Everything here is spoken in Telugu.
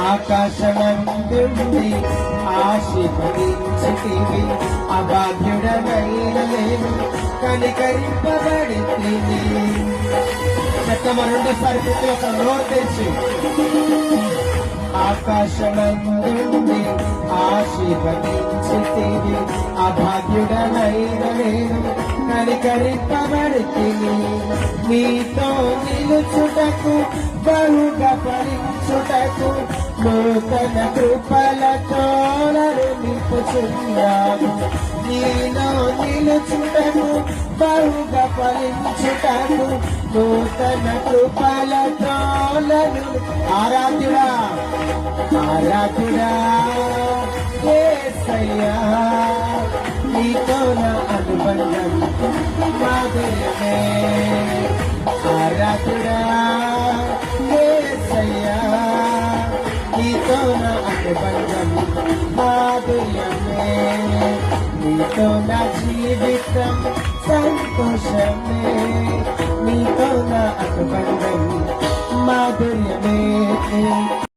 ఆకాశమందుండి ఆశీర్వదించితివి. అభాగ్యుడనైన నేను కనికరింపబడితిని. చెత్తమ రెండోసారి ప్రతి ఒక్క నోరు తెచ్చి ఆకాశమందుండి ఆశీర్వదించితివి. అభాగ్యుడనైన నేను కనికరింపబడితిని. నీతో నిలుచుటకు బహుగా ఫలించుటకు నూతన కృపలతో నన్ను నింపుచున్నాను. నీలో నిలుచుటకు బహుగా ఫలించుటకు నూతన కృపలతో నన్ను ఆరాధ్యుడా ఆరాధ్యుడా యేసయ్యా, నీతో నా అనుబంధం మాధుర్యమే. ఆరాధ్యుడా యేసయ్యా, నీతో నా అనుబంధం మాధుర్యమే. నీతో నా జీవితం సంతోషమే. నీతో నా అనుబంధం మాధుర్యమే.